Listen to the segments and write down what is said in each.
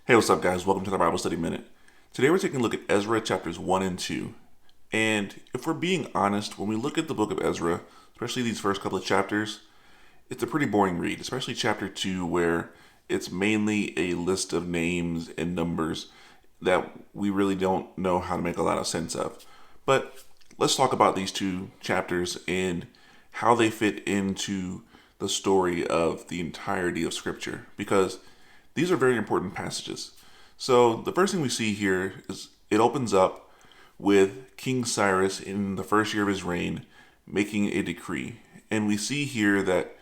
Hey, what's up, guys? Welcome to the Bible Study Minute. Today we're taking a look at Ezra chapters 1 and 2. And if we're being honest, when we look at the book of Ezra, especially these first couple of chapters, it's a pretty boring read, especially chapter 2, where it's mainly a list of names and numbers that we really don't know how to make a lot of sense of. But let's talk about these two chapters and how they fit into the story of the entirety of Scripture, because these are very important passages. So the first thing we see here is it opens up with King Cyrus in the first year of his reign making a decree. And we see here that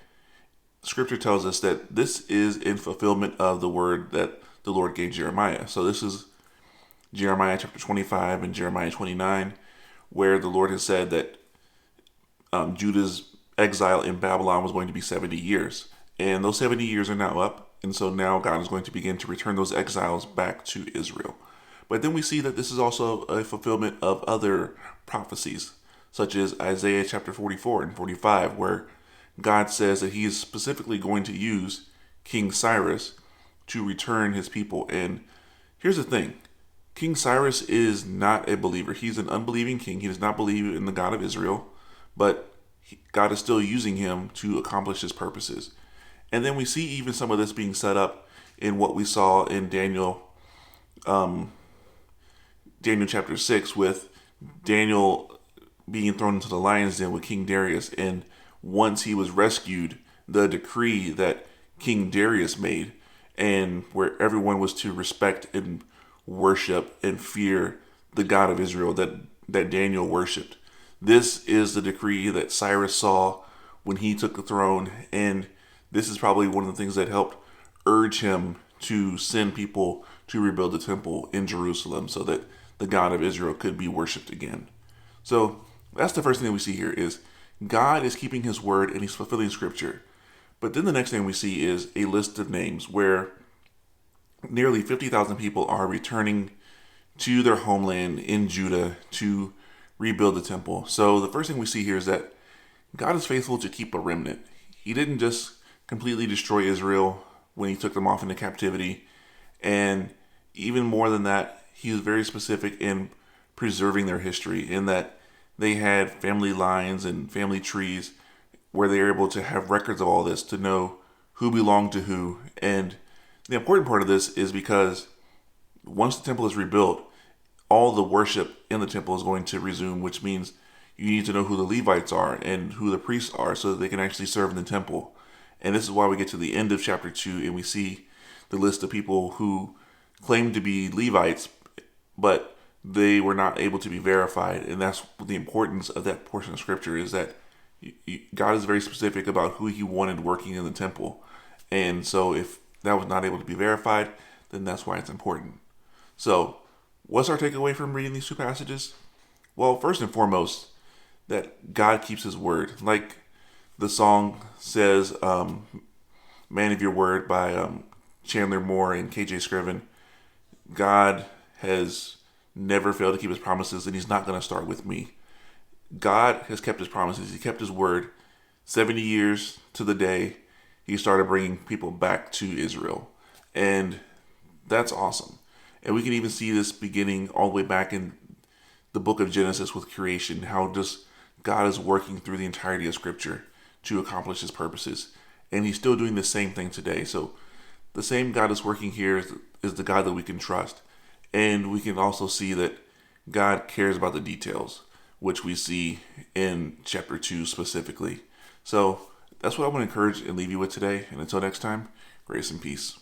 scripture tells us that this is in fulfillment of the word that the Lord gave Jeremiah. So this is Jeremiah chapter 25 and Jeremiah 29, where the Lord has said that Judah's exile in Babylon was going to be 70 years. And those 70 years are now up. And so now God is going to begin to return those exiles back to Israel. But then we see that this is also a fulfillment of other prophecies, such as Isaiah chapter 44 and 45, where God says that he is specifically going to use King Cyrus to return his people. And here's the thing. King Cyrus is not a believer. He's an unbelieving king. He does not believe in the God of Israel, but God is still using him to accomplish his purposes. And then we see even some of this being set up in what we saw in Daniel chapter 6, with Daniel being thrown into the lion's den with King Darius. And once he was rescued, the decree that King Darius made, and where everyone was to respect and worship and fear the God of Israel that Daniel worshipped. This is the decree that Cyrus saw when he took the throne, and this is probably one of the things that helped urge him to send people to rebuild the temple in Jerusalem so that the God of Israel could be worshipped again. So that's the first thing that we see here is God is keeping his word and he's fulfilling scripture. But then the next thing we see is a list of names where nearly 50,000 people are returning to their homeland in Judah to rebuild the temple. So the first thing we see here is that God is faithful to keep a remnant. He didn't just completely destroy Israel when he took them off into captivity. And even more than that, he was very specific in preserving their history, in that they had family lines and family trees where they were able to have records of all this to know who belonged to who. And the important part of this is because once the temple is rebuilt, all the worship in the temple is going to resume, which means you need to know who the Levites are and who the priests are so that they can actually serve in the temple. And this is why we get to the end of chapter 2 and we see the list of people who claim to be Levites, but they were not able to be verified. And that's the importance of that portion of scripture, is that God is very specific about who he wanted working in the temple. And so if that was not able to be verified, then that's why it's important. So what's our takeaway from reading these two passages? Well, first and foremost, that God keeps his word. Like the song says, Man of Your Word by Chandler Moore and KJ Scriven, God has never failed to keep his promises, and he's not going to start with me. God has kept his promises. He kept his word. 70 years to the day, he started bringing people back to Israel. And that's awesome. And we can even see this beginning all the way back in the book of Genesis with creation, how just God is working through the entirety of Scripture to accomplish his purposes. And he's still doing the same thing today. So the same God is working here is the God that we can trust. And we can also see that God cares about the details, which we see in chapter 2 specifically. So that's what I want to encourage and leave you with today. And until next time, grace and peace.